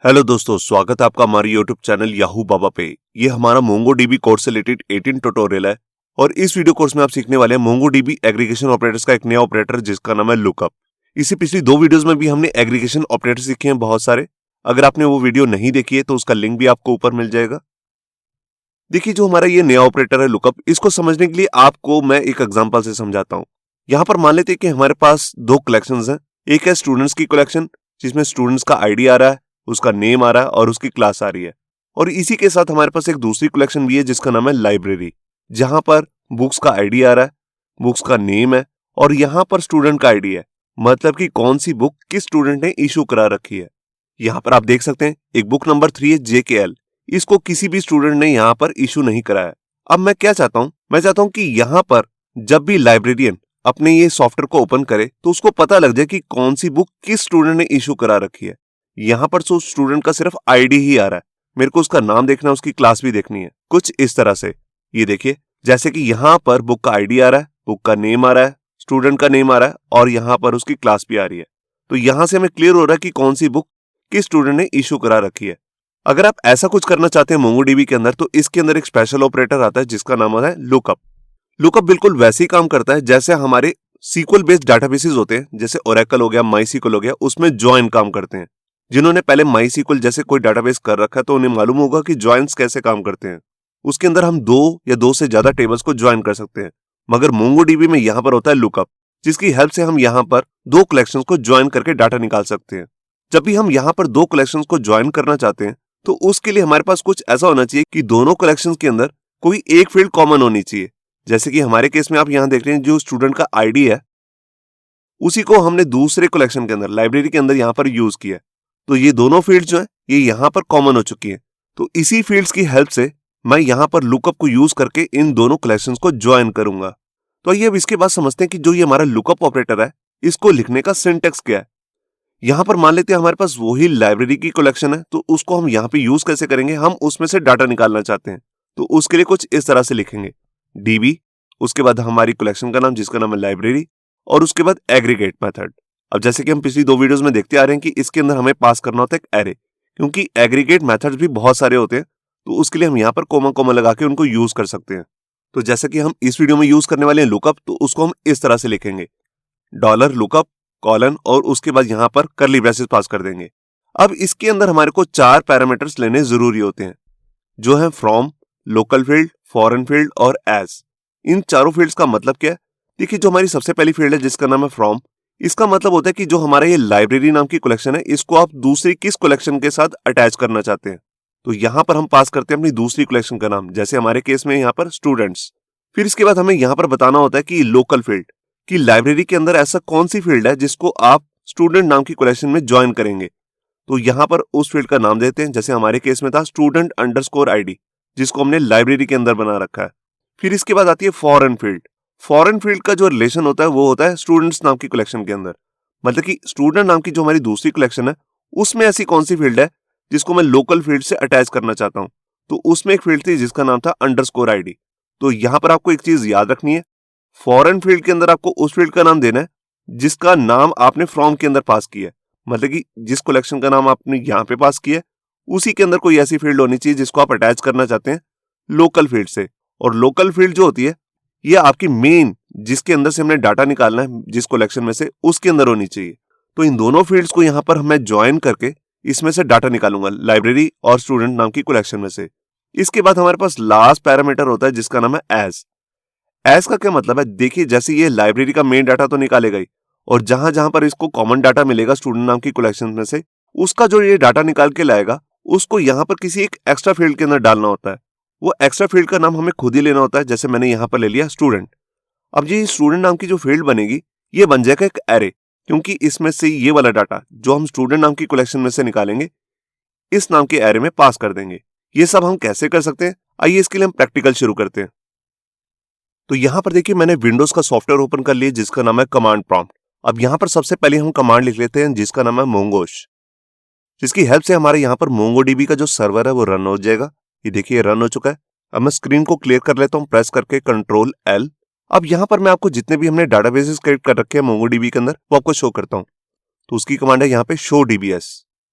Hello दोस्तों, स्वागत है आपका हमारे यूट्यूब चैनल याहू बाबा पे। ये हमारा मोंगोडीबी कोर्स से रिलेटेड 18 ट्यूटोरियल है और इस वीडियो कोर्स में आप सीखने वाले हैं मोंगोडीबी एग्रीगेशन ऑपरेटर्स का एक नया ऑपरेटर जिसका नाम है लुकअप। इसी पिछली दो वीडियोस में भी हमने एग्रीगेशन ऑपरेटर सीखे हैं बहुत सारे। अगर आपने वो वीडियो नहीं देखी है तो उसका लिंक भी आपको ऊपर मिल जाएगा। देखिए, जो हमारा ये नया ऑपरेटर है लुकअप, इसको समझने के लिए आपको मैं एक एग्जाम्पल से समझाता हूँ। यहाँ पर मान लेते हैं कि हमारे पास दो कलेक्शंस हैं। एक है स्टूडेंट्स की कलेक्शन जिसमें स्टूडेंट्स का आईडी आ रहा है, उसका नेम आ रहा है और उसकी क्लास आ रही है। और इसी के साथ हमारे पास एक दूसरी कलेक्शन भी है जिसका नाम है लाइब्रेरी, जहां पर बुक्स का आईडी आ रहा है, बुक्स का नेम है और यहाँ पर स्टूडेंट का आईडी है, मतलब कि कौन सी बुक किस स्टूडेंट ने इशू करा रखी है। यहाँ पर आप देख सकते हैं एक बुक नंबर 3 है JKL। इसको किसी भी स्टूडेंट ने यहाँ पर इशू नहीं कराया। अब मैं क्या चाहता हूँ, मैं चाहता हूँ कि यहाँ पर जब भी लाइब्रेरियन अपने ये सॉफ्टवेयर को ओपन करे तो उसको पता लग जाए कि कौन सी बुक किस स्टूडेंट ने इशू करा रखी है। यहाँ पर तो स्टूडेंट का सिर्फ आईडी ही आ रहा है, मेरे को उसका नाम देखना है, उसकी क्लास भी देखनी है। कुछ इस तरह से ये देखिए, जैसे कि यहाँ पर बुक का आईडी आ रहा है, बुक का नेम आ रहा है, स्टूडेंट का नेम आ रहा है और यहाँ पर उसकी क्लास भी आ रही है। तो यहाँ से हमें क्लियर हो रहा है कि कौन सी बुक किस स्टूडेंट ने इशू करा रखी है। अगर आप ऐसा कुछ करना चाहते हैं मोंगोडीबी के अंदर तो इसके अंदर एक स्पेशल ऑपरेटर आता है जिसका नाम है लुकअप। लुकअप बिल्कुल वैसे ही काम करता है जैसे हमारे सीक्वल बेस्ड डाटाबेसेस होते हैं, जैसे ओरेकल हो गया, माईसीक्वल हो गया, उसमें ज्वाइन काम करते हैं। जिन्होंने पहले माईसीक्वल जैसे कोई डाटाबेस कर रखा है तो उन्हें मालूम होगा कि ज्वाइंस कैसे काम करते हैं। उसके अंदर हम दो या दो से ज्यादा टेबल्स को ज्वाइन कर सकते हैं, मगर मोंगोडीबी में यहाँ पर होता है लुकअप, जिसकी हेल्प से हम यहाँ पर दो कलेक्शंस को ज्वाइन करके डाटा निकाल सकते हैं। जब भी हम यहाँ पर दो कलेक्शंस को ज्वाइन करना चाहते हैं तो उसके लिए हमारे पास कुछ ऐसा होना चाहिए कि दोनों कलेक्शंस के अंदर कोई एक फील्ड कॉमन होनी चाहिए। जैसे कि हमारे केस में आप यहाँ देख रहे हैं जो स्टूडेंट का आईडी है उसी को हमने दूसरे कलेक्शन के अंदर लाइब्रेरी के अंदर यहाँ पर यूज किया। तो ये दोनों फील्ड्स जो है ये यहाँ पर कॉमन हो चुकी है। तो इसी फील्ड्स की हेल्प से मैं यहाँ पर लुकअप को यूज करके इन दोनों कलेक्शंस को ज्वाइन करूंगा। तो आइए अब इसके बाद समझते हैं कि जो ये हमारा लुकअप ऑपरेटर है इसको लिखने का सिंटेक्स क्या है। यहाँ पर मान लेते हैं हमारे पास वही लाइब्रेरी की कलेक्शन है, तो उसको हम यहाँ पे यूज कैसे करेंगे, हम उसमें से डाटा निकालना चाहते हैं तो उसके लिए कुछ इस तरह से लिखेंगे DB, उसके बाद हमारी कलेक्शन का नाम जिसका नाम है लाइब्रेरी और उसके बाद एग्रीगेट मेथड। अब जैसे कि हम पिछली दो वीडियोस में देखते आ रहे हैं कि इसके अंदर हमें पास करना होता है एक एरे, क्योंकि एग्रीगेट मेथड्स भी बहुत सारे होते हैं तो उसके लिए हम यहाँ पर कोमा कोमा लगा के उनको यूज कर सकते हैं। तो जैसे कि हम इस वीडियो में यूज करने वाले हैं लुकअप, तो उसको हम इस तरह से लिखेंगे $लुकअप कॉलन और उसके बाद यहाँ पर कर्ली ब्रेसेस पास कर देंगे। अब इसके अंदर हमारे को चार पैरामीटर्स लेने जरूरी होते हैं जो है from, local field, foreign field और एज। इन चारों फील्ड्स का मतलब क्या है? देखिए, जो हमारी सबसे पहली फील्ड है जिसका नाम है फ्रॉम, इसका मतलब होता है कि जो हमारा ये लाइब्रेरी नाम की कलेक्शन है इसको आप दूसरी किस कलेक्शन के साथ अटैच करना चाहते हैं। तो यहाँ पर हम पास करते हैं अपनी दूसरी कलेक्शन का नाम, जैसे हमारे केस में यहाँ पर स्टूडेंट्स। फिर इसके बाद हमें यहाँ पर बताना होता है कि लोकल फील्ड कि लाइब्रेरी के अंदर ऐसा कौन सी फील्ड है जिसको आप स्टूडेंट नाम की कलेक्शन में ज्वाइन करेंगे। तो यहाँ पर उस फील्ड का नाम देते हैं, जैसे हमारे केस में था स्टूडेंट अंडरस्कोर ID, जिसको हमने लाइब्रेरी के अंदर बना रखा है। फिर इसके बाद आती है फॉरेन फील्ड। फॉरेन फील्ड का जो रिलेशन होता है वो होता है स्टूडेंट्स नाम की कलेक्शन के अंदर, मतलब कि स्टूडेंट नाम की जो हमारी दूसरी कलेक्शन है उसमें ऐसी कौन सी फील्ड है जिसको मैं लोकल फील्ड से अटैच करना चाहता हूँ। तो उसमें एक फील्ड थी जिसका नाम था अंडरस्कोर ID। तो यहाँ पर आपको एक चीज याद रखनी है, फॉरेन फील्ड के अंदर आपको उस फील्ड का नाम देना है जिसका नाम आपने फ्रॉम के अंदर पास किया है, मतलब कि जिस कलेक्शन का नाम आपने यहाँ पे पास किया है उसी के अंदर कोई ऐसी फील्ड होनी चाहिए जिसको आप अटैच करना चाहते हैं लोकल फील्ड से। और लोकल फील्ड जो होती है ये आपकी मेन जिसके अंदर से हमने डाटा निकालना है जिस कलेक्शन में से उसके अंदर होनी चाहिए। तो इन दोनों फील्ड्स को यहाँ पर मैं ज्वाइन करके इसमें से डाटा निकालूंगा लाइब्रेरी और स्टूडेंट नाम की कलेक्शन में से। इसके बाद हमारे पास लास्ट पैरामीटर होता है जिसका नाम है एज। एज का क्या मतलब है? देखिए, जैसे ये लाइब्रेरी का मेन डाटा तो निकालेगा ही और जहां जहां पर इसको कॉमन डाटा मिलेगा स्टूडेंट नाम की कलेक्शन में से उसका जो ये डाटा निकाल के लाएगा उसको यहाँ पर किसी एक एक्स्ट्रा फील्ड के अंदर डालना होता है। वो एक्स्ट्रा फील्ड का नाम हमें खुद ही लेना होता है, जैसे मैंने यहाँ पर ले लिया स्टूडेंट। अब ये स्टूडेंट नाम की जो फील्ड बनेगी ये बन जाएगा एक एरे, क्योंकि इसमें से ये वाला डाटा जो हम स्टूडेंट नाम की कलेक्शन में से निकालेंगे इस नाम के एरे में पास कर देंगे। ये सब हम कैसे कर सकते हैं, आइए इसके लिए हम प्रैक्टिकल शुरू करते हैं। तो यहाँ पर देखिए, मैंने विंडोज का सॉफ्टवेयर ओपन कर लिया जिसका नाम है कमांड प्रॉम्प्ट। अब यहाँ पर सबसे पहले हम कमांड लिख लेते हैं जिसका नाम है मोंगोश, जिसकी हेल्प से हमारे यहाँ पर मोंगोडीबी का जो सर्वर है वो रन हो जाएगा। ये देखिए रन हो चुका है। अब मैं स्क्रीन को क्लियर कर लेता हूँ प्रेस करके Ctrl+L। अब यहाँ पर मैं आपको जितने भी हमने डाटाबेसेस क्रिएट कर रखे हैं मोंगोडीबी के अंदर वो आपको शो करता हूँ। तो उसकी कमांड है यहाँ पे शो DBS।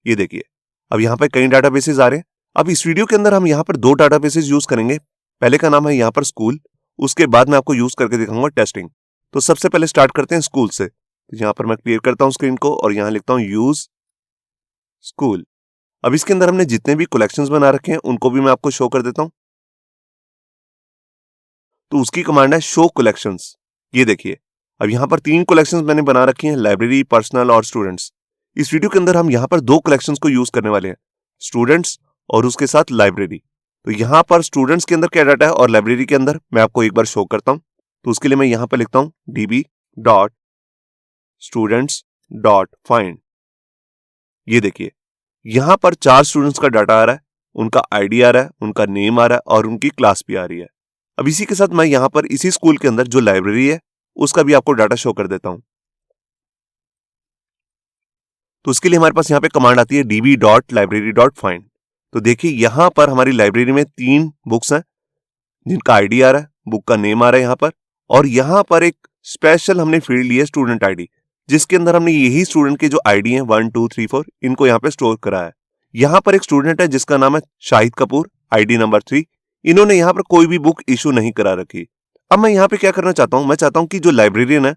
ये देखिए अब यहाँ पर कई डाटाबेसेस आ रहे हैं। अब इस वीडियो के अंदर हम यहाँ पर 2 डाटाबेसेस यूज करेंगे। पहले का नाम है यहाँ पर स्कूल, उसके बाद मैं आपको यूज करके दिखाऊंगा टेस्टिंग। तो सबसे पहले स्टार्ट करते हैं स्कूल से। तो यहाँ पर मैं क्लियर करता हूँ स्क्रीन को और यहाँ लिखता हूँ यूज स्कूल। अब इसके अंदर हमने जितने भी कलेक्शंस बना रखे हैं उनको भी मैं आपको शो कर देता हूं। तो उसकी कमांड है शो कलेक्शंस। ये देखिए, अब यहाँ पर 3 कलेक्शंस मैंने बना रखी हैं, लाइब्रेरी, पर्सनल और स्टूडेंट्स। इस वीडियो के अंदर हम यहाँ पर 2 कलेक्शंस को यूज करने वाले हैं, स्टूडेंट्स और उसके साथ लाइब्रेरी। तो यहाँ पर स्टूडेंट्स के अंदर क्या डाटा है और लाइब्रेरी के अंदर मैं आपको एक बार शो करता हूं। तो उसके लिए मैं यहाँ पर लिखता हूं db.students.find। ये देखिए, यहां पर 4 स्टूडेंट्स का डाटा आ रहा है, उनका आईडी आ रहा है, उनका नेम आ रहा है और उनकी क्लास भी आ रही है। अब इसी के साथ मैं यहां पर इसी स्कूल के अंदर जो लाइब्रेरी है उसका भी आपको डाटा शो कर देता हूं। तो उसके लिए हमारे पास यहां पे कमांड आती है db.library.find। तो देखिए, यहां पर हमारी लाइब्रेरी में 3 बुक्स हैं जिनका आईडी आ रहा है, बुक का नेम आ रहा है यहां पर, और यहां पर एक स्पेशल हमने फील्ड ली है स्टूडेंट आईडी, जिसके अंदर हमने यही स्टूडेंट के जो आईडी हैं 1 2 3 4 इनको यहाँ पे स्टोर करा है। यहाँ पर एक स्टूडेंट है जिसका नाम है शाहिद कपूर, आईडी नंबर 3। इन्होंने यहाँ पर कोई भी बुक इशू नहीं करा रखी। अब मैं यहाँ पे क्या करना चाहता हूँ, मैं चाहता हूँ कि जो लाइब्रेरियन है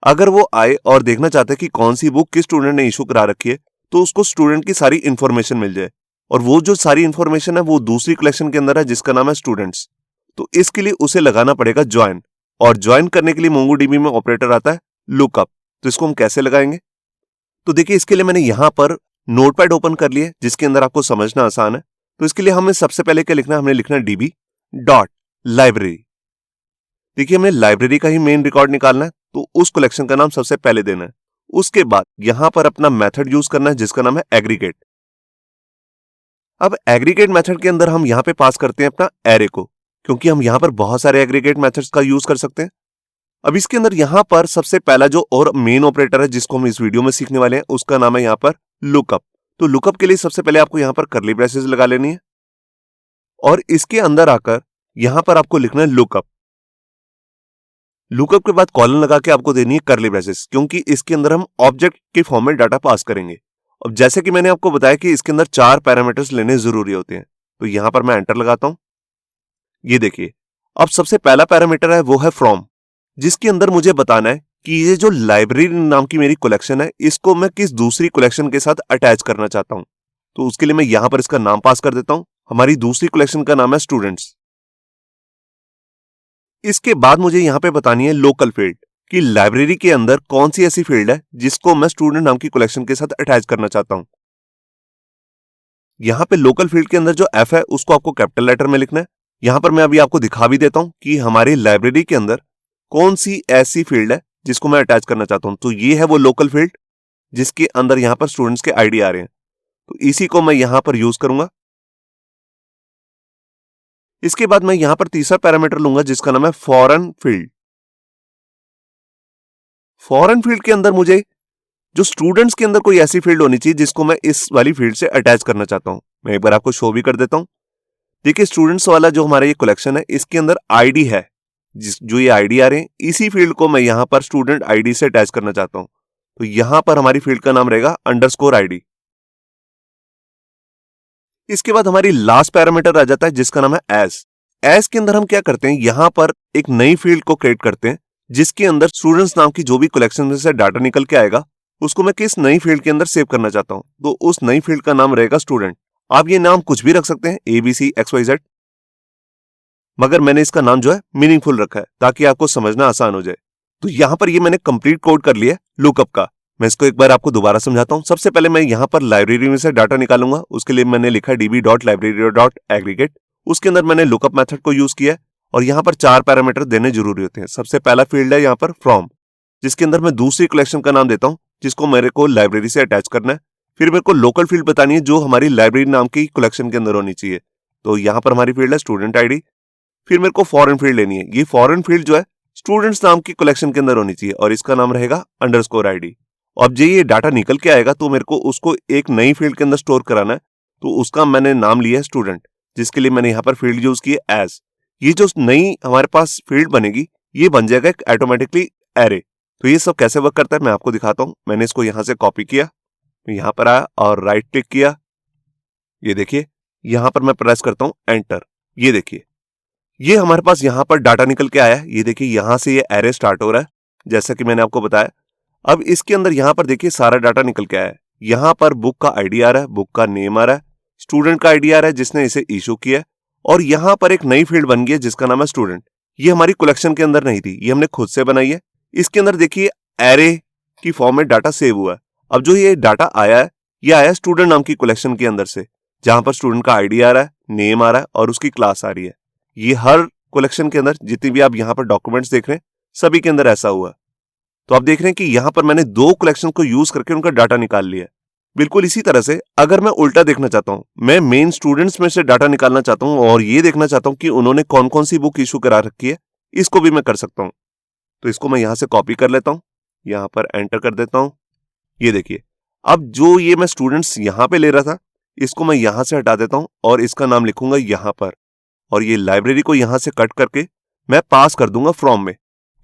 अगर वो आए और देखना चाहते हैं कि कौन सी बुक किस स्टूडेंट ने इशू करा रखी है, तो उसको स्टूडेंट की सारी इंफॉर्मेशन मिल जाए। और वो जो सारी इंफॉर्मेशन है वो दूसरी कलेक्शन के अंदर है जिसका नाम है स्टूडेंट्स। तो इसके लिए उसे लगाना पड़ेगा ज्वाइन, और ज्वाइन करने के लिए मोंगोडीबी में ऑपरेटर आता है लुकअप। तो इसको हम कैसे लगाएंगे? तो देखिए, इसके लिए मैंने यहां पर नोटपैड ओपन कर लिया जिसके अंदर आपको समझना आसान है। तो इसके लिए हमें सबसे पहले क्या लिखना है, हमने लिखना है db.library। देखिए, हमें लाइब्रेरी का ही मेन रिकॉर्ड निकालना है, तो उस कलेक्शन का नाम सबसे पहले देना है। उसके बाद यहां पर अपना मेथड यूज करना है जिसका नाम है एग्रीगेट। अब एग्रीगेट मेथड के अंदर हम यहां पे पास करते हैं अपना एरे को, क्योंकि हम यहां पर बहुत सारे एग्रीगेट मेथड्स का यूज कर सकते हैं। अब इसके अंदर यहां पर सबसे पहला जो और मेन ऑपरेटर है जिसको हम इस वीडियो में सीखने वाले हैं उसका नाम है यहां पर लुकअप। तो लुकअप के लिए सबसे पहले आपको यहां पर कर्ली ब्रेसेस लगा लेनी है और इसके अंदर आकर यहां पर आपको लिखना है लुकअप। लुकअप के बाद कॉलन लगा के आपको देनी है कर्ली ब्रेसेस, क्योंकि इसके अंदर हम ऑब्जेक्ट के फॉर्म में डाटा पास करेंगे। अब जैसे कि मैंने आपको बताया कि इसके अंदर 4 पैरामीटर्स लेने जरूरी होते हैं, तो यहां पर मैं एंटर लगाता हूं। ये देखिए, अब सबसे पहला पैरामीटर है वो है फ्रॉम, जिसके अंदर मुझे बताना है कि ये जो लाइब्रेरी नाम की मेरी कलेक्शन है इसको मैं किस दूसरी कलेक्शन के साथ अटैच करना चाहता हूं। तो उसके लिए मैं यहां पर इसका नाम पास कर देता हूं। हमारी दूसरी कलेक्शन का नाम है स्टूडेंट्स। इसके बाद मुझे यहां पे बतानी है लोकल फील्ड, कि लाइब्रेरी के अंदर कौन सी ऐसी फील्ड है जिसको मैं स्टूडेंट नाम की कलेक्शन के साथ अटैच करना चाहता हूं। यहां पे लोकल फील्ड के अंदर जो एफ है उसको आपको कैपिटल लेटर में लिखना है। यहां पर मैं अभी आपको दिखा भी देता हूं कि हमारी लाइब्रेरी के अंदर कौन सी ऐसी फील्ड है जिसको मैं अटैच करना चाहता हूं। तो ये है वो लोकल फील्ड जिसके अंदर यहां पर स्टूडेंट्स के आईडी आ रहे हैं, तो इसी को मैं यहां पर यूज करूंगा। इसके बाद मैं यहां पर तीसरा पैरामीटर लूंगा जिसका नाम है फॉरेन फील्ड। फॉरेन फील्ड के अंदर मुझे जो स्टूडेंट्स के अंदर कोई ऐसी फील्ड होनी चाहिए जिसको मैं इस वाली फील्ड से अटैच करना चाहता हूं। मैं एक बार आपको शो भी कर देता हूं। देखिए, स्टूडेंट्स वाला जो हमारा ये कलेक्शन है इसके अंदर आईडी है, जो ये आईडी आ रहे हैं इसी फील्ड को मैं यहां पर स्टूडेंट आईडी से अटैच करना चाहता हूं। तो यहां पर हमारी फील्ड का नाम रहेगा _id। इसके बाद हमारी लास्ट पैरामीटर आ जाता है जिसका नाम है एज के अंदर हम क्या करते हैं, यहां पर एक नई फील्ड को क्रिएट करते हैं जिसके अंदर स्टूडेंट्स नाम की जो भी कलेक्शन में से डाटा निकल के आएगा उसको मैं किस नई फील्ड के अंदर सेव करना चाहता हूं। तो उस नई फील्ड का नाम रहेगा स्टूडेंट। आप ये नाम कुछ भी रख सकते हैं, ABCXYZ, मगर मैंने इसका नाम जो है मीनिंगफुल रखा है ताकि आपको समझना आसान हो जाए। तो यहां पर ये मैंने कंप्लीट कोड कर लिया लुकअप का। मैं इसको एक बार आपको दोबारा समझाता हूं। सबसे पहले मैं यहां पर लाइब्रेरी में से डाटा निकालूंगा, उसके लिए मैंने लिखा db.library.aggregate। उसके अंदर मैंने लुकअप मेथड को यूज किया और यहां पर 4 पैरामीटर देने जरूरी होते हैं। सबसे पहला फील्ड है यहां पर फ्रॉम, जिसके अंदर मैं दूसरी कलेक्शन का नाम देता हूं जिसको मेरे को लाइब्रेरी से अटैच करना है। फिर मेरे को लोकल फील्ड बतानी है जो हमारी लाइब्रेरी नाम की कलेक्शन के अंदर होनी चाहिए। तो यहां पर हमारी फील्ड है स्टूडेंट आईडी। फिर मेरे को फॉरेन फील्ड लेनी है। ये फॉरेन फील्ड जो है स्टूडेंट्स नाम की कलेक्शन के अंदर होनी चाहिए और इसका नाम रहेगा _id। अब जो ये डाटा निकल के आएगा तो मेरे को उसको एक नई फील्ड के अंदर स्टोर कराना है, तो उसका मैंने नाम लिया है स्टूडेंट, जिसके लिए मैंने यहाँ पर फील्ड यूज की है एज। ये जो नई हमारे पास फील्ड बनेगी ये बन जाएगा एक ऑटोमेटिकली एरे। तो ये सब कैसे वर्क करता है मैं आपको दिखाता हूं। मैंने इसको यहां से कॉपी किया, यहाँ पर आया और राइट क्लिक किया, ये देखिए यहां पर मैं प्रेस करता हूं एंटर। ये देखिए ये हमारे पास यहां पर डाटा निकल के आया है। ये देखिए यहां से ये एरे स्टार्ट हो रहा है जैसा कि मैंने आपको बताया। अब इसके अंदर यहां पर देखिए सारा डाटा निकल के आया है। यहां पर बुक का आईडी आ रहा है, बुक का नेम आ रहा है, स्टूडेंट का आईडी आ रहा है जिसने इसे इशू किया है, और यहां पर एक नई फील्ड बन गई है जिसका नाम है स्टूडेंट। ये हमारी कलेक्शन के अंदर नहीं थी, ये हमने खुद से बनाई है। इसके अंदर देखिए एरे की फॉर्म में डाटा सेव हुआ है। अब जो ये डाटा आया है ये आया स्टूडेंट नाम की कलेक्शन के अंदर से, जहां पर स्टूडेंट का आईडी आ रहा है, नेम आ रहा है और उसकी क्लास आ रही है। ये हर कलेक्शन के अंदर जितनी भी आप यहां पर डॉक्यूमेंट्स देख रहे हैं सभी के अंदर ऐसा हुआ। तो आप देख रहे हैं कि यहां पर मैंने दो कलेक्शन को यूज करके उनका डाटा निकाल लिया है। बिल्कुल इसी तरह से अगर मैं उल्टा देखना चाहता हूं, मैं मेन स्टूडेंट्स में से डाटा निकालना चाहता हूं और ये देखना चाहता हूं कि उन्होंने कौन कौन सी बुक इशू करा रखी है, इसको भी मैं कर सकता हूं। तो इसको मैं यहां से कॉपी कर लेता हूं, यहां पर एंटर कर देता हूं। ये देखिए अब जो ये मैं स्टूडेंट्स यहां पे ले रहा था इसको मैं यहां से हटा देता हूं और इसका नाम लिखूंगा यहां पर, और ये लाइब्रेरी को यहां से कट करके मैं पास कर दूंगा फ्रॉम में,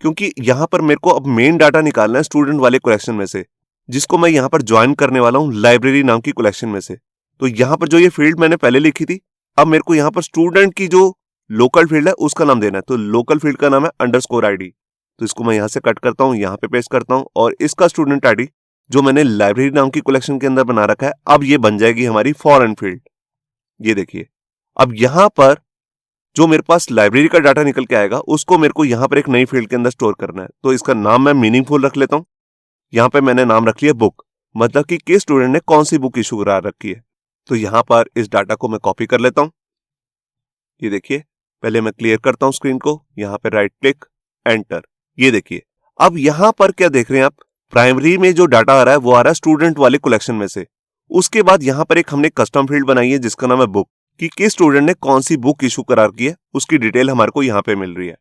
क्योंकि यहां पर मेरे को अब मेन डाटा निकालना है स्टूडेंट वाले कलेक्शन में से, जिसको मैं यहां पर ज्वाइन करने वाला हूं लाइब्रेरी नाम की कलेक्शन में से। तो यहां पर जो ये फील्ड मैंने पहले लिखी थी, अब मेरे को यहां पर स्टूडेंट की जो लोकल फील्ड है उसका नाम देना है। तो लोकल फील्ड का नाम है अंडरस्कोर आईडी। तो इसको मैं यहां से कट करता हूं, यहां पे पेस्ट करता हूं, और इसका स्टूडेंट आईडी जो मैंने लाइब्रेरी नाम की कलेक्शन के अंदर बना रखा है, अब ये बन जाएगी हमारी फॉरेन फील्ड। ये देखिए अब यहां पर जो मेरे पास लाइब्रेरी का डाटा निकल के आएगा उसको मेरे को यहां पर एक नई फील्ड के अंदर स्टोर करना है। तो इसका नाम मैं मीनिंगफुल रख लेता हूं। यहां पे मैंने नाम रख लिया बुक, मतलब कि किस स्टूडेंट ने कौन सी बुक इशू करा रखी है। तो यहां पर इस डाटा को मैं कॉपी कर लेता हूं। ये देखिए पहले मैं क्लियर करता हूं स्क्रीन को, यहां पे राइट क्लिक एंटर। ये देखिए अब यहां पर क्या देख रहे हैं आप, प्राइमरी में जो डाटा आ रहा है वो आ रहा है स्टूडेंट वाले कलेक्शन में से। उसके बाद यहां पर एक हमने कस्टम फील्ड बनाई है जिसका नाम है बुक, कि किस स्टूडेंट ने कौन सी बुक इशू करा रखी है उसकी डिटेल हमारे को यहां पे मिल रही है।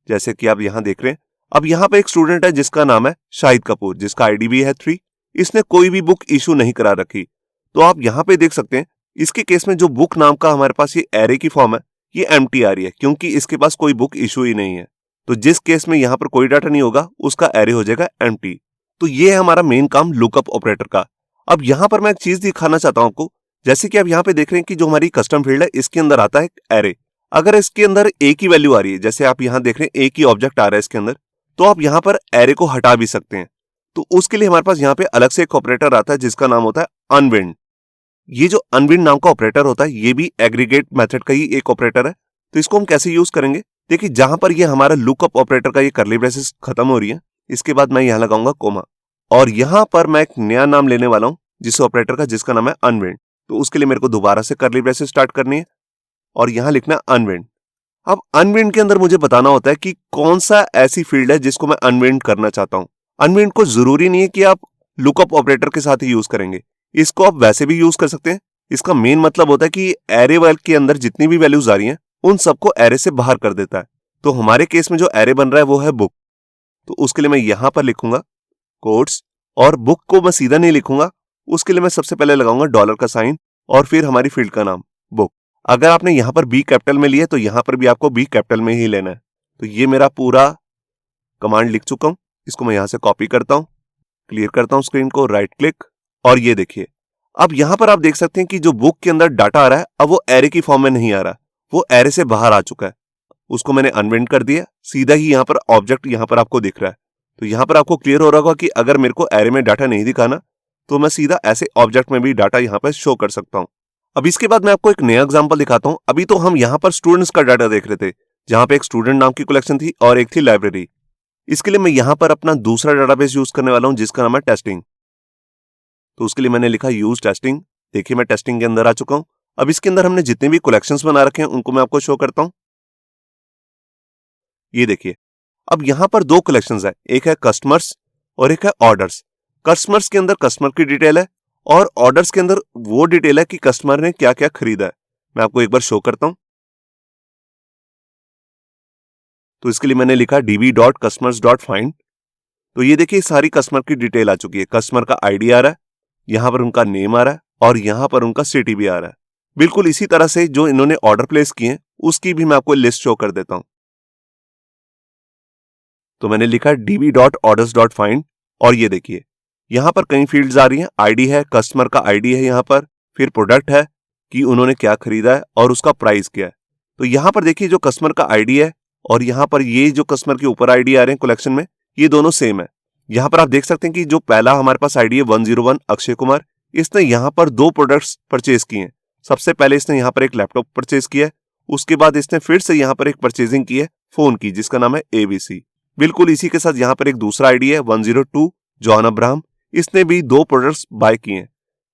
जैसे कि आप यहां देख रहे हैं, अब यहां पे एक स्टूडेंट है जिसका नाम है शाहिद कपूर, जिसका आईडी भी है 3। इसने कोई भी बुक इशू नहीं करा रखी। तो आप यहां पे देख सकते हैं इसके केस में जो बुक नाम का हमारे पास ये एरे की फॉर्म है ये एम्प्टी आ रही है, क्योंकि इसके पास कोई बुक इशू ही नहीं है। तो जिस केस में यहां पर कोई डाटा नहीं होगा उसका एरे हो जाएगा एम्प्टी। तो ये है हमारा मेन काम लुकअप ऑपरेटर का। अब यहां पर मैं एक चीज दिखाना चाहता हूं आपको, जैसे कि आप यहां पे देख रहे हैं कि जो हमारी कस्टम फील्ड है इसके अंदर आता है एरे। अगर इसके अंदर एक ही वैल्यू आ रही है, जैसे आप यहां देख रहे हैं एक ही ऑब्जेक्ट आ रहा है इसके अंदर, तो आप यहां पर एरे को हटा भी सकते हैं। तो उसके लिए हमारे पास यहां पे अलग से एक ऑपरेटर आता है जिसका नाम होता है अनविंड। ये जो अनविंड नाम का ऑपरेटर होता है ये भी एग्रीगेट मेथड का ही एक ऑपरेटर है। तो इसको हम कैसे यूज करेंगे, देखिए जहां पर ये हमारा लुकअप ऑपरेटर का ये कर्ली ब्रेसेस खत्म हो रही है, इसके बाद मैं यहां लगाऊंगा कोमा, और यहां पर मैं एक नया नाम लेने वाला हूं जिस ऑपरेटर का, जिसका नाम है अनविंड। तो उसके लिए मेरे को दोबारा से कर्ली ब्रेसेस स्टार्ट करनी है और यहां लिखना है अनविंड। अब अनविंड के अंदर मुझे बताना होता है कि कौन सा ऐसी फील्ड है जिसको मैं अनविंड करना चाहता हूं। अनविंड को जरूरी नहीं है कि आप लुकअप ऑपरेटर के साथ ही यूज करेंगे, इसको आप वैसे भी यूज कर सकते हैं। इसका मेन मतलब होता है कि एरे वर्ड के अंदर जितनी भी वैल्यूज आ रही हैं उन सबको एरे से बाहर कर देता है। तो हमारे केस में जो एरे बन रहा है वो है बुक। तो उसके लिए मैं यहां पर लिखूंगा कोट्स, और बुक को मैं सीधा नहीं लिखूंगा, उसके लिए मैं सबसे पहले लगाऊंगा डॉलर का साइन और फिर हमारी फील्ड का नाम बुक। अगर आपने यहां पर बी कैपिटल में लिया तो यहां पर भी आपको बी कैपिटल में ही लेना है। तो ये मेरा पूरा कमांड लिख चुका हूं, इसको मैं यहां से कॉपी करता हूं, क्लियर करता हूं स्क्रीन को, राइट क्लिक, और ये देखिए अब यहां पर आप देख सकते हैं कि जो बुक के अंदर डाटा आ रहा है अब वो एरे की फॉर्म में नहीं आ रहा, वो एरे से बाहर आ चुका है। उसको मैंने अनविंड कर दिया, सीधा ही यहां पर ऑब्जेक्ट यहां पर आपको दिख रहा है। तो यहां पर आपको क्लियर हो रहा होगा कि अगर मेरे को एरे में डाटा नहीं दिखाना तो मैं सीधा ऐसे ऑब्जेक्ट में भी डाटा यहां पर शो कर सकता हूं। अब इसके बाद मैं आपको एक नया एग्जांपल दिखाता हूं। अभी तो हम यहां पर स्टूडेंट्स का डाटा देख रहे थे, जहां पे एक स्टूडेंट नाम की कलेक्शन थी और एक थी लाइब्रेरी। इसके लिए मैं यहां पर अपना दूसरा डाटाबेस यूज करने वाला हूं जिसका नाम है टेस्टिंग। तो उसके लिए मैंने लिखा यूज टेस्टिंग। देखिए मैं टेस्टिंग के अंदर आ चुका हूं। अब इसके अंदर हमने जितने भी कलेक्शंस बना रखे हैं उनको मैं आपको शो करता हूं। ये देखिए अब यहां पर दो कलेक्शंस है, एक है कस्टमर्स और एक है ऑर्डर्स। कस्टमर्स के अंदर कस्टमर की डिटेल है और ऑर्डर्स के अंदर वो डिटेल है कि कस्टमर ने क्या क्या खरीदा है। मैं आपको एक बार शो करता हूं। तो इसके लिए मैंने लिखा db.customers.find। तो ये देखिए सारी कस्टमर की डिटेल आ चुकी है। कस्टमर का आईडी आ रहा है, यहां पर उनका नेम आ रहा है और यहां पर उनका सिटी भी आ रहा है। बिल्कुल इसी तरह से जो इन्होंने ऑर्डर प्लेस किए हैं उसकी भी मैं आपको लिस्ट शो कर देता हूं। तो मैंने लिखा db.orders.find, और ये देखिए यहां पर कई फील्ड्स आ रही हैं। आईडी है, कस्टमर का आईडी है यहां पर, फिर प्रोडक्ट है, कि उन्होंने क्या खरीदा है और उसका प्राइस क्या है। तो यहाँ पर देखिए जो कस्टमर का आईडी है और यहाँ पर ये जो कस्टमर के ऊपर आईडी आ रहे हैं कलेक्शन में, ये दोनों सेम है। यहाँ पर आप देख सकते हैं कि जो पहला हमारे पास आईडी है 101 अक्षय कुमार, इसने यहाँ पर 2 प्रोडक्ट्स परचेज किए हैं। सबसे पहले इसने यहाँ पर एक लैपटॉप परचेज किया है, उसके बाद इसने फिर से यहाँ पर एक परचेजिंग की है फोन की, जिसका नाम है ABC। बिल्कुल इसी के साथ यहाँ पर एक दूसरा आईडी है 102 जॉन अब्राहम, इसने भी 2 प्रोडक्ट्स बाय किए हैं,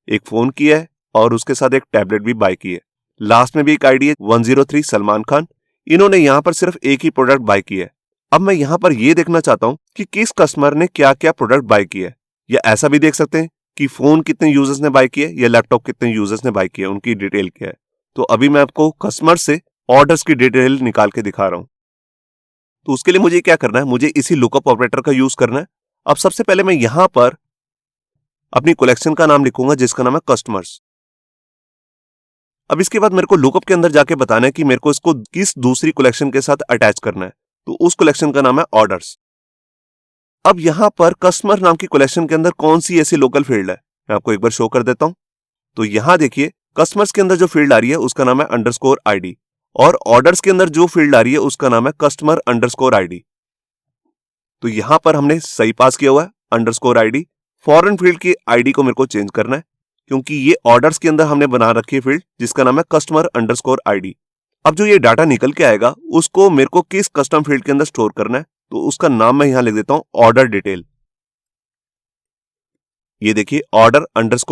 एक फोन किया है और उसके साथ एक टैबलेट भी बाय की है। लास्ट में भी एक आईडी है 103 सलमान खान, इन्होंने यहाँ पर सिर्फ एक ही प्रोडक्ट बाय किया है। अब मैं यहाँ पर ये देखना चाहता हूँ कि किस कस्टमर ने क्या क्या प्रोडक्ट बाय किया है, या ऐसा भी देख सकते हैं कि फोन कितने यूजर्स ने बाय किया है या लैपटॉप कितने यूजर्स ने बाय किया है, उनकी डिटेल क्या है। तो अभी मैं आपको कस्टमर से ऑर्डर्स की डिटेल निकाल के दिखा रहा हूँ। तो उसके लिए मुझे क्या करना है, मुझे इसी लुकअप ऑपरेटर का यूज करना है। अब सबसे पहले मैं यहाँ पर अपनी कलेक्शन का नाम लिखूंगा जिसका नाम है कस्टमर्स। अब इसके बाद मेरे को लुकअप के अंदर जाके बताना है कि मेरे को इसको किस दूसरी कलेक्शन के साथ अटैच करना है, तो उस कलेक्शन का नाम है ऑर्डर्स। अब यहां पर कस्टमर नाम की कलेक्शन के अंदर कौन सी ऐसी लोकल फील्ड है, मैं आपको एक बार शो कर देता हूं। तो यहां देखिए कस्टमर्स के अंदर जो फील्ड आ रही है उसका नाम है _ID, और ऑर्डर्स के अंदर जो फील्ड आ रही है उसका नाम है कस्टमर _ID। तो यहां पर हमने सही पास किया हुआ है _ID। फॉरेन फील्ड की आईडी को मेरे को चेंज करना है, क्योंकि ये ऑर्डर्स के अंदर हमने बना रखी है फील्ड जिसका नाम है कस्टमर _ID। अब जो ये डाटा निकल के आएगा उसको मेरे को किस कस्टम फील्ड के अंदर स्टोर करना है, तो उसका नाम मैं यहां लिख देता हूं ऑर्डर डिटेल। ये देखिए ऑर्डर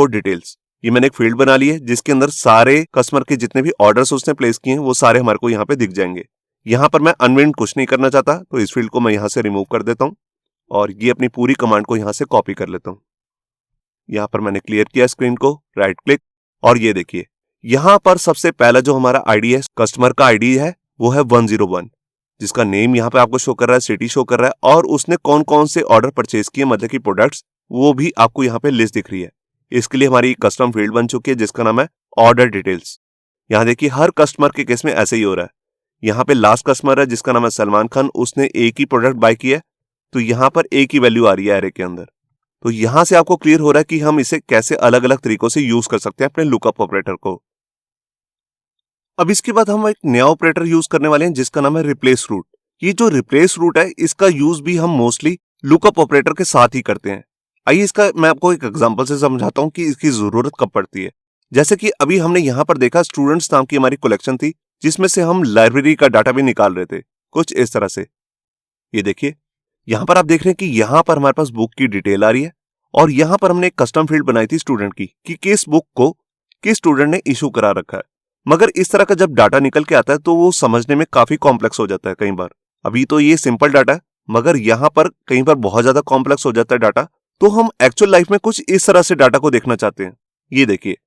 _डिटेल्स, ये मैंने एक फील्ड बना ली है जिसके अंदर सारे कस्टमर के जितने भी ऑर्डर्स उसने प्लेस किए हैं वो सारे हमारे को यहाँ पे दिख जाएंगे। यहाँ पर मैं अनवेंड कुछ नहीं करना चाहता, तो इस फील्ड को मैं यहाँ से रिमूव कर देता हूँ और ये अपनी पूरी कमांड को यहाँ से कॉपी कर लेता हूँ। यहाँ पर मैंने क्लियर किया स्क्रीन को, राइट क्लिक, और ये देखिए यहाँ पर सबसे पहला जो हमारा आईडी है, कस्टमर का आईडी है, वो है 101, जिसका नेम यहाँ पे आपको शो कर रहा है, सिटी शो कर रहा है, और उसने कौन कौन से ऑर्डर परचेज किए मतलब कि प्रोडक्ट्स, वो भी आपको यहाँ पे लिस्ट दिख रही है। इसके लिए हमारी कस्टम फील्ड बन चुकी है जिसका नाम है ऑर्डर डिटेल्स। यहाँ देखिए हर कस्टमर के केस में ऐसे ही हो रहा है। यहाँ पे लास्ट कस्टमर है जिसका नाम है सलमान खान, उसने एक ही प्रोडक्ट बाय किया है, तो यहाँ पर एक ही वैल्यू आ रही है एरे के अंदर। तो यहां से आपको क्लियर हो रहा है कि हम इसे कैसे अलग अलग तरीकों से यूज कर सकते हैं अपने लुकअप ऑपरेटर को। अब इसके बाद हम एक नया ऑपरेटर यूज करने वाले हैं जिसका नाम है रिप्लेस रूट। ये जो रिप्लेस रूट है इसका यूज भी हम मोस्टली लुकअप ऑपरेटर के साथ ही करते हैं। आइए इसका मैं आपको एक एग्जांपल से समझाता हूं कि इसकी जरूरत कब पड़ती है। जैसे कि अभी हमने यहाँ पर देखा स्टूडेंट्स नाम की हमारी कलेक्शन थी जिसमें से हम लाइब्रेरी का डाटा भी निकाल रहे थे, कुछ इस तरह से। ये देखिए यहाँ पर आप देख रहे हैं कि यहाँ पर हमारे पास बुक की डिटेल आ रही है, और यहाँ पर हमने एक कस्टम फील्ड बनाई थी स्टूडेंट की कि किस बुक को किस स्टूडेंट ने इशू करा रखा है। मगर इस तरह का जब डाटा निकल के आता है तो वो समझने में काफी कॉम्प्लेक्स हो जाता है कई बार। अभी तो ये सिंपल डाटा है, मगर यहाँ पर कई बार बहुत ज्यादा कॉम्प्लेक्स हो जाता है डाटा, तो हम एक्चुअल लाइफ में कुछ इस तरह से डाटा को देखना चाहते हैं। ये देखिए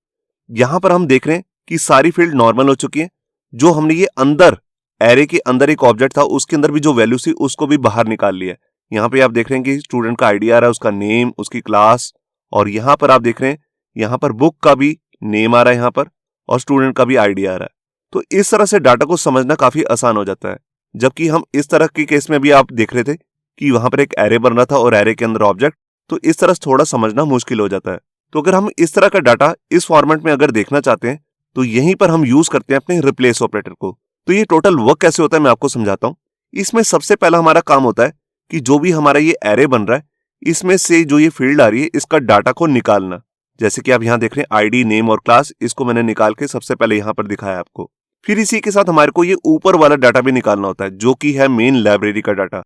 यहाँ पर हम देख रहे हैं कि सारी फील्ड नॉर्मल हो चुकी है। जो हमने ये अंदर एरे के अंदर एक ऑब्जेक्ट था उसके अंदर भी जो वैल्यू थी उसको भी बाहर निकाल लिया। यहाँ पे आप देख रहे हैं कि स्टूडेंट का आईडी आ रहा है, उसका नेम, उसकी क्लास, और यहाँ पर आप देख रहे हैं यहाँ पर बुक का भी नेम आ रहा है यहाँ पर, और स्टूडेंट का भी आईडी आ रहा है। तो इस तरह से डाटा को समझना काफी आसान हो जाता है। जबकि हम इस तरह के केस में भी आप देख रहे थे कि वहां पर एक एरे बन रहा था और एरे के अंदर ऑब्जेक्ट, तो इस तरह से थोड़ा समझना मुश्किल हो जाता है। तो अगर हम इस तरह का डाटा इस फॉर्मेट में अगर देखना चाहते हैं तो यहीं पर हम यूज करते हैं अपने रिप्लेस ऑपरेटर को। तो ये टोटल वर्क कैसे होता है मैं आपको समझाता हूँ। इसमें सबसे पहला हमारा काम होता है कि जो भी हमारा ये एरे बन रहा है इसमें से जो ये फील्ड आ रही है इसका डाटा को निकालना। जैसे कि आप यहाँ देख रहे हैं आईडी, नेम और क्लास, इसको मैंने निकाल के सबसे पहले यहाँ पर दिखाया आपको। फिर इसी के साथ हमारे को ये ऊपर वाला डाटा भी निकालना होता है जो कि है मेन लाइब्रेरी का डाटा।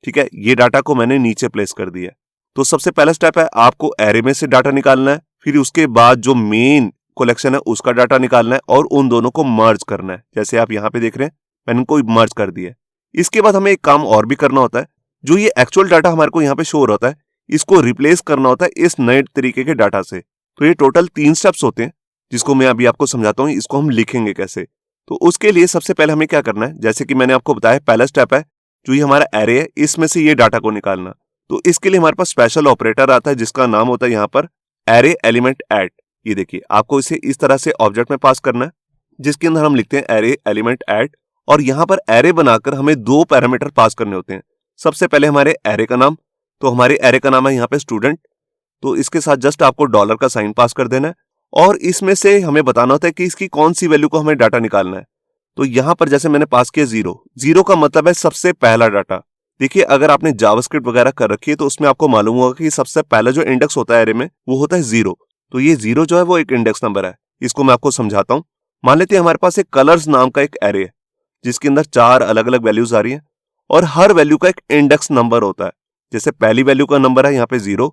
ठीक है, ये डाटा को मैंने नीचे प्लेस कर दिया। तो सबसे पहला स्टेप है आपको एरे में से डाटा निकालना है, फिर उसके बाद जो मेन कलेक्शन है उसका डाटा निकालना है और उन दोनों को मर्ज करना है। जैसे आप यहाँ पे देख रहे हैं मैंने इनको मर्ज कर दिया। इसके बाद हमें एक काम और भी करना होता है, जो ये एक्चुअल डाटा हमारे को यहाँ पे शो होता है इसको रिप्लेस करना होता है इस नए तरीके के डाटा से। तो ये टोटल 3 स्टेप्स होते हैं जिसको मैं अभी आपको समझाता हूँ, इसको हम लिखेंगे कैसे। तो उसके लिए सबसे पहले हमें क्या करना है, जैसे कि मैंने आपको बताया पहला स्टेप है जो ये हमारा एरे है इसमें से ये डाटा को निकालना। तो इसके लिए हमारे पास स्पेशल ऑपरेटर आता है जिसका नाम होता है यहाँ पर एरे एलिमेंट ऐड। ये देखिए आपको इसे इस तरह से ऑब्जेक्ट में पास करना है जिसके अंदर हम लिखते हैं एरे एलिमेंट ऐड, और यहाँ पर एरे बनाकर हमें 2 पैरामीटर पास करने होते हैं। सबसे पहले हमारे एरे का नाम, तो हमारे एरे का नाम है यहाँ पे स्टूडेंट, तो इसके साथ जस्ट आपको डॉलर का साइन पास कर देना है, और इसमें से हमें बताना होता है कि इसकी कौन सी वैल्यू को हमें डाटा निकालना है। तो यहां पर जैसे मैंने पास किया 0 का मतलब है सबसे पहला डाटा। देखिए अगर आपने जावास्क्रिप्ट वगैरह कर रखी है तो उसमें आपको मालूम होगा कि सबसे पहला जो इंडेक्स होता है एरे में वो होता है 0। तो ये 0 जो है वो एक इंडेक्स नंबर है। इसको मैं आपको समझाता हूं। मान लेते हैं हमारे पास एक कलर्स नाम का एक एरे है जिसके अंदर 4 अलग अलग वैल्यूज आ रही हैं और हर वैल्यू का एक इंडेक्स नंबर होता है। जैसे पहली वैल्यू का नंबर है यहाँ पे 0,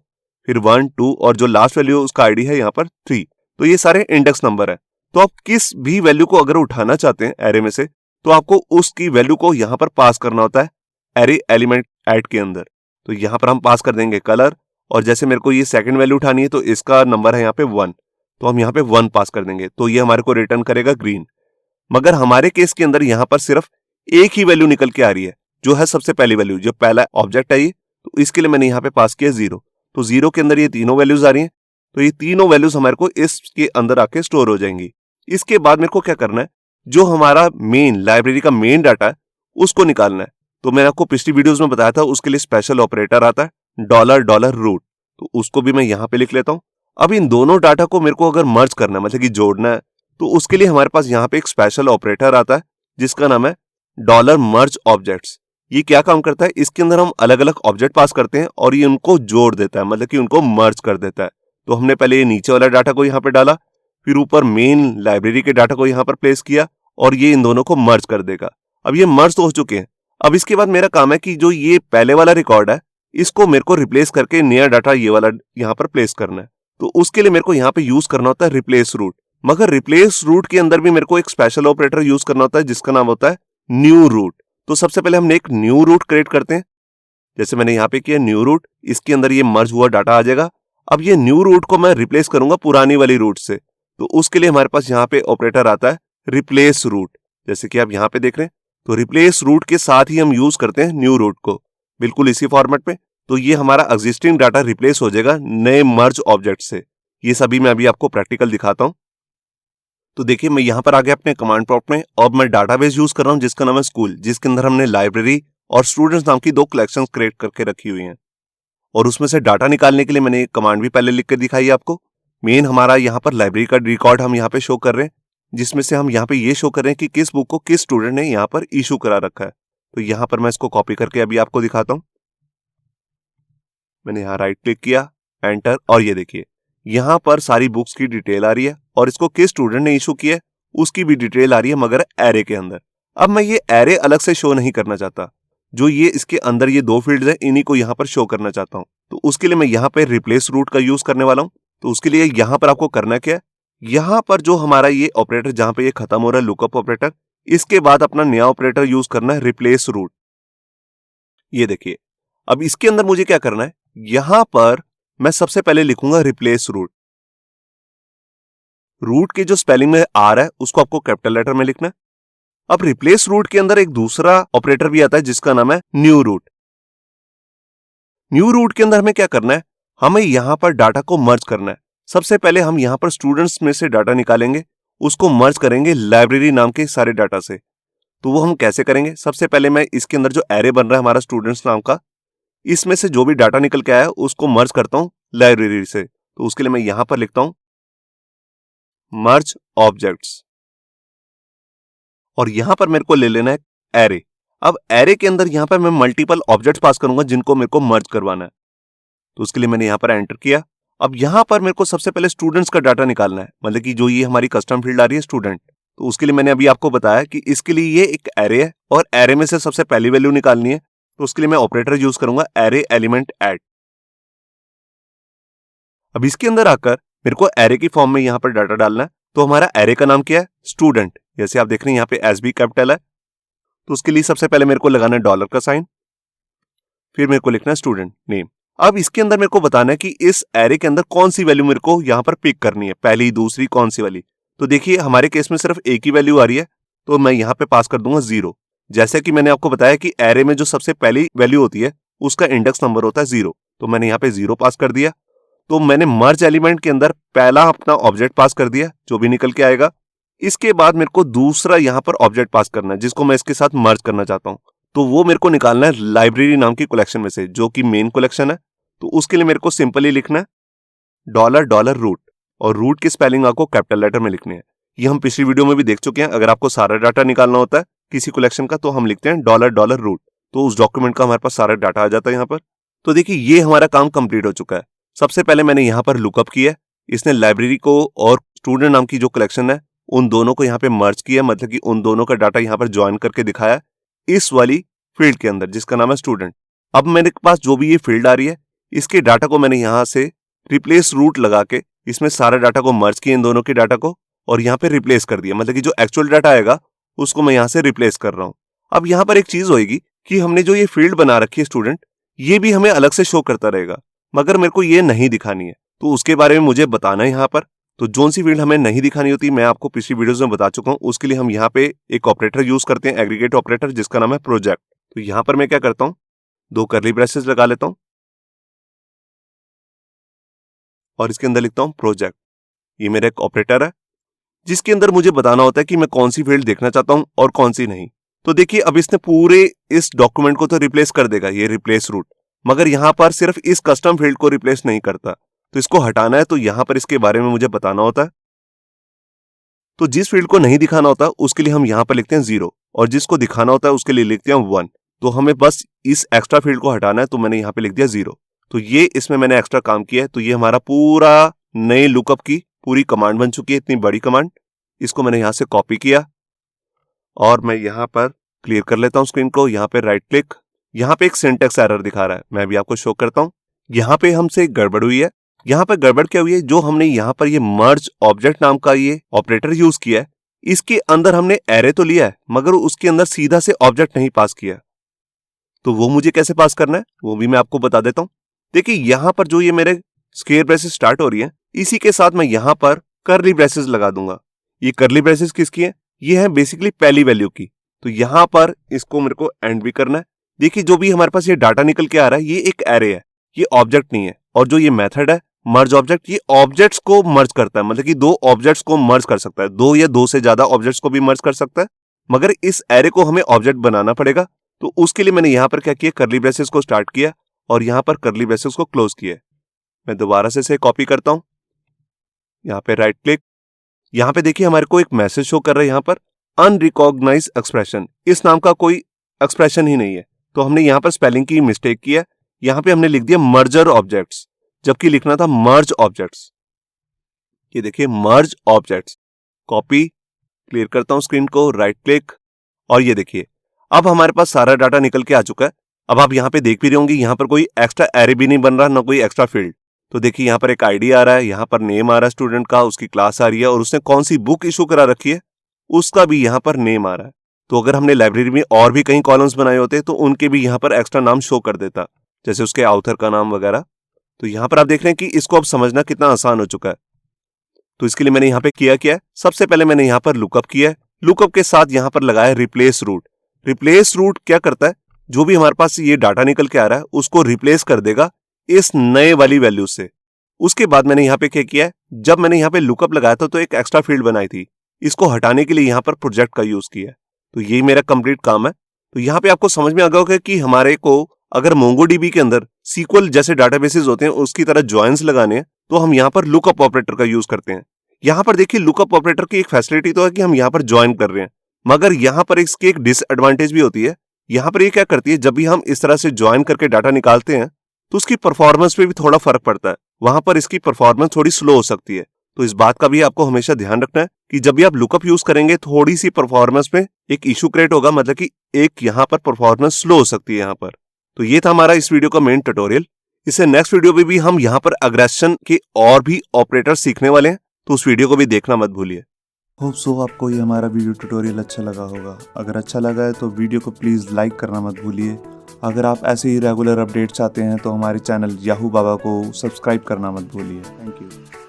फिर 1 2 और जो लास्ट वैल्यू उसका आईडी है यहाँ पर 3। तो ये सारे इंडेक्स नंबर है। तो आप किस भी वैल्यू को अगर उठाना चाहते हैं एरे में से तो आपको उसकी वैल्यू को यहाँ पर पास करना होता है एरे एलिमेंट ऐड के अंदर। तो यहाँ पर हम पास कर देंगे कलर और जैसे मेरे को ये सेकंड वैल्यू उठानी है तो इसका नंबर है यहाँ पे 1, तो हम यहाँ पे 1 पास कर देंगे तो ये हमारे को रिटर्न करेगा ग्रीन। मगर हमारे केस के अंदर यहाँ पर सिर्फ एक ही वैल्यू निकल के आ रही है जो है सबसे पहली वैल्यू, जो पहला ऑब्जेक्ट है ये। तो इसके लिए मैंने यहाँ पे पास किया 0। तो 0 के अंदर ये तीनों वैल्यूज आ रही हैं। तो ये तीनों वैल्यूज हमारे को इसके अंदर आके स्टोर हो जाएंगी। इसके बाद मेरे को क्या करना है, जो हमारा मेन लाइब्रेरी का मेन डाटा है उसको निकालना है। तो मैंने आपको पिछली वीडियोस में बताया था उसके लिए स्पेशल ऑपरेटर आता है $रूट। तो उसको भी मैं यहाँ पे लिख लेता हूँ। अब इन दोनों डाटा को मेरे को अगर मर्ज करना है मतलब कि जोड़ना है तो उसके लिए हमारे पास यहाँ पे एक स्पेशल ऑपरेटर आता है जिसका नाम है $मर्ज ऑब्जेक्ट्स। ये क्या काम करता है, इसके अंदर हम अलग अलग ऑब्जेक्ट पास करते हैं और ये उनको जोड़ देता है मतलब कि उनको मर्ज कर देता है। तो हमने पहले ये नीचे वाला डाटा को यहाँ पे डाला, फिर ऊपर मेन लाइब्रेरी के डाटा को यहाँ पर प्लेस किया और ये इन दोनों को मर्ज कर देगा। अब ये मर्ज तो हो चुके हैं। अब इसके बाद मेरा काम है कि जो ये पहले वाला रिकॉर्ड है इसको मेरे को रिप्लेस करके नया डाटा ये वाला यहाँ पर प्लेस करना है। तो उसके लिए मेरे को यहाँ पे यूज करना होता है रिप्लेस रूट। मगर रिप्लेस रूट के अंदर भी मेरे को एक स्पेशल ऑपरेटर यूज करना होता है जिसका नाम होता है न्यू रूट। तो सबसे पहले हमने एक न्यू रूट क्रिएट करते हैं। जैसे मैंने यहाँ पे किया न्यू रूट, इसके अंदर ये मर्ज हुआ डाटा आ जाएगा। अब ये न्यू रूट को मैं रिप्लेस करूंगा पुरानी वाली रूट से। तो उसके लिए हमारे पास यहाँ पे ऑपरेटर आता है रिप्लेस रूट, जैसे कि आप यहाँ पे देख रहे हैं। तो रिप्लेस रूट के साथ ही हम यूज करते हैं न्यू रूट को, बिल्कुल इसी फॉर्मेट में। तो ये हमारा एग्जिस्टिंग डाटा रिप्लेस हो जाएगा नए मर्ज ऑब्जेक्ट से। ये सभी मैं अभी आपको प्रैक्टिकल दिखाता हूं। तो देखिए मैं यहाँ पर आ गया अपने कमांड प्रॉम्प्ट में और मैं डाटाबेस यूज कर रहा हूँ जिसका नाम है स्कूल, जिसके अंदर हमने लाइब्रेरी और स्टूडेंट्स नाम की 2 कलेक्शंस क्रिएट करके रखी हुई हैं। और उसमें से डाटा निकालने के लिए मैंने एक कमांड भी पहले लिख कर दिखाई है आपको। मेन हमारा यहाँ पर लाइब्रेरी का रिकॉर्ड हम यहाँ पे शो कर रहे हैं, जिसमें से हम यहाँ पे ये शो कर रहे हैं कि किस बुक को किस स्टूडेंट ने यहाँ पर इशू करा रखा है। तो यहाँ पर मैं इसको कॉपी करके अभी आपको दिखाता हूँ। मैंने यहाँ राइट क्लिक किया, एंटर, और ये देखिए यहाँ पर सारी बुक्स की डिटेल आ रही है और इसको किस स्टूडेंट ने इशू किया है उसकी भी डिटेल आ रही है, मगर एरे के अंदर। अब मैं ये एरे अलग से शो नहीं करना चाहता, जो ये इसके अंदर ये 2 फील्ड्स हैं इन्हीं को यहाँ पर शो करना चाहता हूँ। तो उसके लिए मैं यहाँ पे रिप्लेस रूट का यूज करने वाला हूँ। तो उसके लिए यहाँ पर आपको करना क्या है, यहाँ पर जो हमारा ये ऑपरेटर जहां पे ये खत्म हो रहा है लुकअप ऑपरेटर, इसके बाद अपना नया ऑपरेटर यूज करना है रिप्लेस रूट। ये देखिए अब इसके अंदर मुझे क्या करना है, यहां पर मैं सबसे पहले लिखूंगा रिप्लेस रूट। रूट के जो स्पेलिंग में आर है उसको आपको कैपिटल लेटर में लिखना है। अब रिप्लेस रूट के अंदर एक दूसरा ऑपरेटर भी आता है जिसका नाम है न्यू रूट। न्यू रूट के अंदर हमें क्या करना है, हमें यहां पर डाटा को मर्ज करना है। सबसे पहले हम यहां पर स्टूडेंट्स में से डाटा निकालेंगे, उसको मर्ज करेंगे लाइब्रेरी नाम के सारे डाटा से। तो वो हम कैसे करेंगे, सबसे पहले मैं इसके अंदर जो एरे बन रहा है हमारा स्टूडेंट्स नाम का, इसमें से जो भी डाटा निकल के आया है उसको मर्ज करता हूं लाइब्रेरी से। तो उसके लिए मैं यहां पर लिखता हूं मर्ज ऑब्जेक्ट्स और यहां पर मेरे को ले लेना है एरे। अब एरे के अंदर यहां पर मैं मल्टीपल ऑब्जेक्ट्स पास करूंगा जिनको मेरे को मर्ज करवाना है। तो उसके लिए मैंने यहां पर एंटर किया। अब यहां पर मेरे को सबसे पहले स्टूडेंट्स का डाटा निकालना है, मतलब कि जो ये हमारी कस्टम फील्ड आ रही है स्टूडेंट। तो उसके लिए मैंने अभी आपको बताया कि इसके लिए ये एक एरे है और एरे में से सबसे पहली वैल्यू निकालनी है। तो उसके लिए मैं ऑपरेटर यूज करूंगा एरे एलिमेंट ऐड। अब इसके अंदर आकर मेरे को एरे की फॉर्म में यहां पर डाटा डालना है। तो हमारा एरे का नाम क्या है, स्टूडेंट। जैसे आप देख रहे हैं यहाँ पे एस बी कैपिटल है। तो उसके लिए सबसे पहले मेरे को लगाना है डॉलर का साइन, फिर मेरे को लिखना है स्टूडेंट नेम। अब इसके अंदर मेरे को बताना है कि इस एरे के अंदर कौन सी वैल्यू मेरे को यहाँ पर पिक करनी है, पहली दूसरी कौन सी वाली। तो देखिए हमारे केस में सिर्फ एक ही वैल्यू आ रही है, तो मैं यहाँ पे पास कर दूंगा 0। जैसे कि मैंने आपको बताया कि एरे में जो सबसे पहली वैल्यू होती है उसका इंडेक्स नंबर होता है 0। तो मैंने यहाँ पे 0 पास कर दिया। तो मैंने मर्ज एलिमेंट के अंदर पहला अपना ऑब्जेक्ट पास कर दिया जो भी निकल के आएगा। इसके बाद मेरे को दूसरा यहाँ पर ऑब्जेक्ट पास करना है जिसको मैं इसके साथ मर्ज करना चाहता हूँ। तो वो मेरे को निकालना है लाइब्रेरी नाम की कलेक्शन में से, जो कि मेन कलेक्शन है। तो उसके लिए मेरे को सिंपली लिखना है $रूट। और रूट की स्पेलिंग आपको कैपिटल लेटर में लिखनी है। ये हम पिछली वीडियो में भी देख चुके हैं। अगर आपको सारा डाटा निकालना होता है किसी कलेक्शन का तो हम लिखते हैं $$ रूट, तो उस डॉक्यूमेंट का हमारे पास सारा डाटा आ जाता है यहाँ पर। तो देखिए ये हमारा काम कंप्लीट हो चुका है। सबसे पहले मैंने यहाँ पर लुकअप किया है, इसने लाइब्रेरी को और स्टूडेंट नाम की जो कलेक्शन है उन दोनों को यहाँ पे मर्ज किया, मतलब कि उन दोनों का डाटा यहाँ पर ज्वाइन करके दिखाया इस वाली फील्ड के अंदर जिसका नाम है स्टूडेंट। अब मेरे पास जो भी ये फील्ड आ रही है इसके डाटा को मैंने यहाँ से रिप्लेस रूट लगा के इसमें सारा डाटा को मर्ज किया, इन दोनों के डाटा को, और यहाँ पे रिप्लेस कर दिया, मतलब कि जो एक्चुअल डाटा आएगा उसको मैं यहाँ से रिप्लेस कर रहा हूँ। अब यहाँ पर एक चीज होगी कि हमने जो ये फील्ड बना रखी है स्टूडेंट, ये भी हमें अलग से शो करता रहेगा, मगर मेरे को ये नहीं दिखानी है, तो उसके बारे में मुझे बताना है यहाँ पर। तो जोन सी फील्ड हमें नहीं दिखानी होती मैं आपको पिछली वीडियोस में बता चुका हूँ। उसके लिए हम यहाँ पे एक ऑपरेटर यूज करते हैं, एग्रीगेट ऑपरेटर, जिसका नाम है प्रोजेक्ट। तो यहाँ पर मैं क्या करता हूँ, 2 कर्ली ब्रेसेस लगा लेता हूँ और इसके अंदर लिखता हूँ प्रोजेक्ट। ये मेरा एक ऑपरेटर है जिसके अंदर मुझे बताना होता है कि मैं कौन सी फील्ड देखना चाहता हूँ और कौन सी नहीं। तो देखिए अब इसने पूरे इस डॉक्यूमेंट को तो रिप्लेस कर देगा, ये रिप्लेस रूट, मगर यहाँ पर सिर्फ इस कस्टम फील्ड को रिप्लेस नहीं करता। तो इसको हटाना है तो यहाँ पर इसके बारे में मुझे बताना होता है। तो जिस फील्ड को नहीं दिखाना होता उसके लिए हम यहाँ पर लिखते हैं 0 और जिसको दिखाना होता है उसके लिए लिखते हैं 1। तो हमें बस इस एक्स्ट्रा फील्ड को हटाना है, तो मैंने यहाँ पे लिख दिया 0। तो ये इसमें मैंने एक्स्ट्रा काम किया है। तो ये हमारा पूरा नए लुकअप की पूरी कमांड बन चुकी है, इतनी बड़ी कमांड। इसको मैंने यहाँ से कॉपी किया और मैं यहाँ पर क्लियर कर लेता हूँ स्क्रीन को। यहाँ पे राइट क्लिक, यहाँ पे एक सिंटैक्स एरर दिखा रहा है, मैं भी आपको शो करता हूँ। यहाँ पे हमसे गड़बड़ हुई है। यहाँ पर गड़बड़ क्या हुई है, जो हमने यहाँ पर ये मर्ज ऑब्जेक्ट नाम का ये ऑपरेटर यूज किया है, इसके अंदर हमने एरे तो लिया है मगर उसके अंदर सीधा से ऑब्जेक्ट नहीं पास किया। तो वो मुझे कैसे पास करना है वो भी मैं आपको बता देता हूँ। देखिए यहाँ पर जो ये मेरे स्क्वायर ब्रेसेस स्टार्ट हो रही है, इसी के साथ मैं यहाँ पर कर्ली ब्रेसेस लगा दूंगा। ये कर्ली ब्रेसेस किसकी है, ये है बेसिकली पहली वैल्यू की। तो यहाँ पर इसको मेरे को एंड भी करना है। देखिए जो भी हमारे पास ये डाटा निकल के आ रहा है ये एक एरे है, ये ऑब्जेक्ट नहीं है। और जो ये मेथड है मर्ज ऑब्जेक्ट, ये ऑब्जेक्ट्स को मर्ज करता है, मतलब कि 2 ऑब्जेक्ट्स को मर्ज कर सकता है, 2 या 2 से ज्यादा ऑब्जेक्ट्स को भी मर्ज कर सकता है, मगर इस एरे को हमें ऑब्जेक्ट बनाना पड़ेगा। तो उसके लिए मैंने यहाँ पर क्या किया, कर्ली ब्रेसेस को स्टार्ट किया और यहाँ पर कर्ली ब्रेसेस को क्लोज किया। मैं दोबारा से इसे कॉपी करता हूँ, यहाँ पे राइट क्लिक, यहाँ पे देखिए हमारे को एक मैसेज शो कर रहा है यहाँ पर अनरिकॉग्नाइज एक्सप्रेशन, इस नाम का कोई एक्सप्रेशन ही नहीं है। तो हमने यहाँ पर स्पेलिंग की मिस्टेक किया, यहाँ पे हमने लिख दिया मर्जर ऑब्जेक्ट्स, जबकि लिखना था मर्ज ऑब्जेक्ट्स। ये देखिए मर्ज ऑब्जेक्ट्स, कॉपी, क्लियर करता हूं स्क्रीन को, राइट क्लिक, और ये देखिए अब हमारे पास सारा डाटा निकल के आ चुका है। अब आप यहाँ पे देख भी रहे होंगे यहाँ पर कोई एक्स्ट्रा एरे भी नहीं बन रहा, ना कोई एक्स्ट्रा फील्ड। तो देखिए यहाँ पर एक आईडी आ रहा है, यहाँ पर नेम आ रहा है स्टूडेंट का, उसकी क्लास आ रही है और उसने कौन सी बुक इशू करा रखी है उसका भी यहाँ पर नेम आ रहा है। तो अगर हमने लाइब्रेरी में और भी कई कॉलम्स बनाए होते तो उनके भी यहाँ पर एक्स्ट्रा नाम शो कर देता, जैसे उसके ऑथर का नाम वगैरह। तो यहाँ पर आप देख रहे हैं कि इसको अब समझना कितना आसान हो चुका है। तो इसके लिए मैंने यहाँ पे किया क्या है, सबसे पहले मैंने यहाँ पर लुकअप किया है, लुकअप के साथ यहाँ पर लगाया रिप्लेस रूट। रिप्लेस रूट क्या करता है, जो भी हमारे पास ये डाटा निकल के आ रहा है उसको रिप्लेस कर देगा इस नए वाली वैल्यू से। उसके बाद मैंने यहाँ पे क्या किया है, जब मैंने यहाँ पे लुकअप लगाया था तो एक एक्स्ट्रा फील्ड बनाई थी, इसको हटाने के लिए यहाँ पर प्रोजेक्ट का यूज किया है। तो यही मेरा कंप्लीट काम है। तो यहाँ पे आपको समझ में आ गया होगा कि हमारे को अगर मोंगोडीबी के अंदर सीक्वल जैसे डाटाबेसेस होते हैं उसकी तरह ज्वाइंस लगाने हैं तो हम यहाँ पर लुकअप ऑपरेटर का यूज करते हैं। यहाँ पर देखिए लुकअप ऑपरेटर की एक फैसिलिटी तो है कि हम यहाँ पर ज्वाइन कर रहे हैं, मगर यहाँ पर इसकी एक डिसएडवांटेज भी होती है। यहाँ पर ये क्या करती है, जब भी हम इस तरह से ज्वाइन करके डाटा निकालते हैं तो उसकी परफॉर्मेंस पे भी थोड़ा फर्क पड़ता है, वहां पर इसकी परफॉर्मेंस थोड़ी स्लो हो सकती है। तो इस बात का भी आपको हमेशा ध्यान रखना है कि जब भी आप लुकअप यूज करेंगे थोड़ी सी परफॉर्मेंस में एक इशू क्रिएट होगा, मतलब कि एक यहाँ पर परफॉर्मेंस स्लो हो सकती है यहाँ पर। तो ये था हमारा इस वीडियो का मेन ट्यूटोरियल। इससे नेक्स्ट वीडियो में भी हम यहाँ पर अग्रेशन के और भी ऑपरेटर सीखने वाले हैं, तो उस वीडियो को भी देखना मत भूलिए। होप सो आपको ये हमारा वीडियो ट्यूटोरियल अच्छा लगा होगा। अगर अच्छा लगा है तो वीडियो को प्लीज़ लाइक करना मत भूलिए। अगर आप ऐसे ही रेगुलर अपडेट चाहते हैं तो हमारे चैनल याहू बाबा को सब्सक्राइब करना मत भूलिए। Thank you.